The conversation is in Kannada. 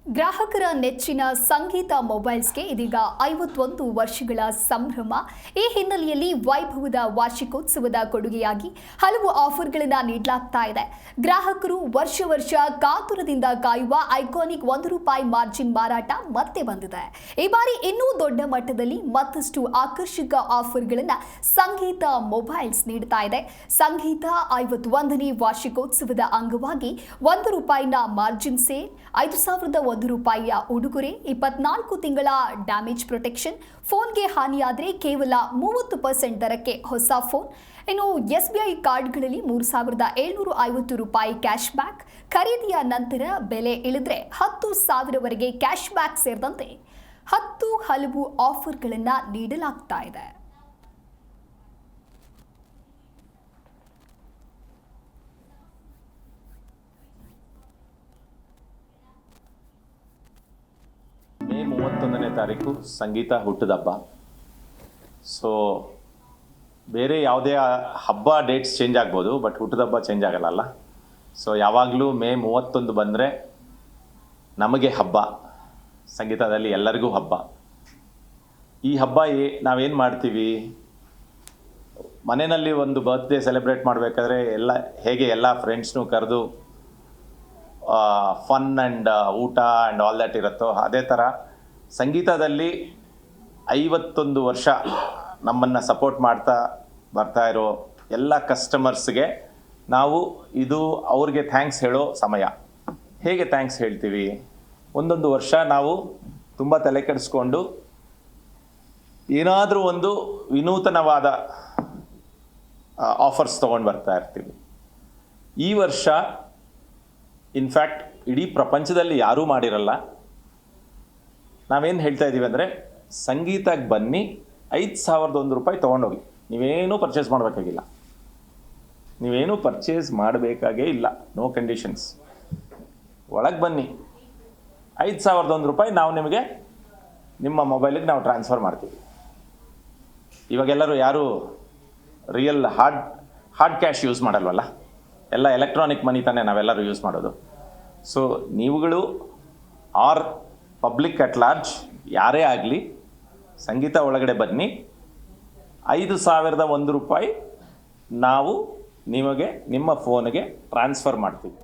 ಗ್ರಾಹಕರ ನೆಚ್ಚಿನ ಸಂಗೀತ ಮೊಬೈಲ್ಸ್ಗೆ ಇದೀಗ 51 ವರ್ಷಗಳ ಸಂಭ್ರಮ. ಈ ಹಿನ್ನೆಲೆಯಲ್ಲಿ ವೈಭವದ ವಾರ್ಷಿಕೋತ್ಸವದ ಕೊಡುಗೆಯಾಗಿ ಹಲವು ಆಫರ್ಗಳನ್ನು ನೀಡಲಾಗ್ತಾ ಇದೆ. ಗ್ರಾಹಕರು ವರ್ಷ ಕಾತುರದಿಂದ ಕಾಯುವ ಐಕಾನಿಕ್ ₹1 ಮಾರ್ಜಿನ್ ಮಾರಾಟ ಮತ್ತೆ ಬಂದಿದೆ. ಈ ಬಾರಿ ಇನ್ನೂ ದೊಡ್ಡ ಮಟ್ಟದಲ್ಲಿ ಮತ್ತಷ್ಟು ಆಕರ್ಷಕ ಆಫರ್ಗಳನ್ನು ಸಂಗೀತ ಮೊಬೈಲ್ಸ್ ನೀಡ್ತಾ ಇದೆ. ಸಂಗೀತ 51ನೇ ವಾರ್ಷಿಕೋತ್ಸವದ ಅಂಗವಾಗಿ ₹1 ಮಾರ್ಜಿನ್ ಸೇಲ್, ₹5,001 ಉಡುಗೊರೆ, 24 ತಿಂಗಳ ಡ್ಯಾಮೇಜ್ ಪ್ರೊಟೆಕ್ಷನ್, ಫೋನ್ಗೆ ಹಾನಿಯಾದರೆ ಕೇವಲ 30% ದರಕ್ಕೆ ಹೊಸ ಫೋನ್. ಇನ್ನು SBI ಕಾರ್ಡ್ಗಳಲ್ಲಿ ₹3,750 ಕ್ಯಾಶ್ ಬ್ಯಾಕ್, ಖರೀದಿಯ ನಂತರ ಬೆಲೆ ಇಳಿದ್ರೆ 10,000ವರೆಗೆ ಕ್ಯಾಶ್ ಬ್ಯಾಕ್ ಸೇರಿದಂತೆ 10 ಹಲವು ಆಫರ್ಗಳನ್ನು ನೀಡಲಾಗ್ತಾ ಇದೆ. ಮೇ 31ನೇ ತಾರೀಕು ಸಂಗೀತ ಹುಟ್ಟಿದಬ್ಬ. ಸೊ ಬೇರೆ ಯಾವುದೇ ಹಬ್ಬ ಡೇಟ್ಸ್ ಚೇಂಜ್ ಆಗ್ಬೋದು, ಬಟ್ ಹುಟ್ಟಿದಬ್ಬ ಚೇಂಜ್ ಆಗಲ್ಲ. ಸೊ ಯಾವಾಗಲೂ ಮೇ 31 ಬಂದರೆ ನಮಗೆ ಹಬ್ಬ, ಸಂಗೀತದಲ್ಲಿ ಎಲ್ಲರಿಗೂ ಹಬ್ಬ. ಈ ಹಬ್ಬ ನಾವೇನು ಮಾಡ್ತೀವಿ, ಮನೆಯಲ್ಲಿ ಒಂದು ಬರ್ತ್ಡೇ ಸೆಲೆಬ್ರೇಟ್ ಮಾಡಬೇಕಾದ್ರೆ ಹೇಗೆ ಎಲ್ಲ ಫ್ರೆಂಡ್ಸ್ನೂ ಕರೆದು ಫನ್ ಆ್ಯಂಡ್ ಊಟ ಆ್ಯಂಡ್ ಆಲ್ ದ್ಯಾಟ್ ಇರುತ್ತೋ, ಅದೇ ಥರ ಸಂಗೀತದಲ್ಲಿ 51 ವರ್ಷ ನಮ್ಮನ್ನು ಸಪೋರ್ಟ್ ಮಾಡ್ತಾ ಬರ್ತಾ ಇರೋ ಎಲ್ಲ ಕಸ್ಟಮರ್ಸ್ಗೆ ನಾವು ಇದು ಅವ್ರಿಗೆ ಥ್ಯಾಂಕ್ಸ್ ಹೇಳೋ ಸಮಯ. ಹೇಗೆ ಥ್ಯಾಂಕ್ಸ್ ಹೇಳ್ತೀವಿ, ಒಂದೊಂದು ವರ್ಷ ನಾವು ತುಂಬ ತಲೆ ಕೆಡಿಸ್ಕೊಂಡು ಏನಾದರೂ ಒಂದು ವಿನೂತನವಾದ ಆಫರ್ಸ್ ತೊಗೊಂಡು ಬರ್ತಾ ಇರ್ತೀವಿ. ಈ ವರ್ಷ ಇನ್ಫ್ಯಾಕ್ಟ್ ಇಡೀ ಪ್ರಪಂಚದಲ್ಲಿ ಯಾರೂ ಮಾಡಿರಲ್ಲ. ನಾವೇನು ಹೇಳ್ತಾ ಇದ್ದೀವಿ ಅಂದರೆ, ಸಂಗೀತಕ್ಕೆ ಬನ್ನಿ, ₹5,001 ತೊಗೊಂಡೋಗಿ, ನೀವೇನೂ ಪರ್ಚೇಸ್ ಮಾಡಬೇಕಾಗಿಲ್ಲ, ನೀವೇನೂ ಪರ್ಚೇಸ್ ಮಾಡಬೇಕಾಗೇ ಇಲ್ಲ, ನೋ ಕಂಡೀಷನ್ಸ್. ಒಳಗೆ ಬನ್ನಿ, ₹5,001 ನಾವು ನಿಮಗೆ ನಿಮ್ಮ ಮೊಬೈಲಿಗೆ ನಾವು ಟ್ರಾನ್ಸ್ಫರ್ ಮಾಡ್ತೀವಿ. ಇವಾಗೆಲ್ಲರೂ ಯಾರೂ ರಿಯಲ್ ಹಾರ್ಡ್ ಕ್ಯಾಶ್ ಯೂಸ್ ಮಾಡಲ್ವಲ್ಲ, ಎಲ್ಲ ಎಲೆಕ್ಟ್ರಾನಿಕ್ ಮನಿ ತಾನೇ ನಾವೆಲ್ಲರೂ ಯೂಸ್ ಮಾಡೋದು. ಸೊ ನೀವುಗಳು ಆರ್ ಪಬ್ಲಿಕ್ ಅಟ್ ಲಾರ್ಜ್ ಯಾರೇ ಆಗಲಿ ಸಂಗೀತ ಒಳಗಡೆ ಬನ್ನಿ, ₹5,001 ನಾವು ನಿಮಗೆ ನಿಮ್ಮ ಫೋನ್ಗೆ ಟ್ರಾನ್ಸ್ಫರ್ ಮಾಡ್ತೀವಿ.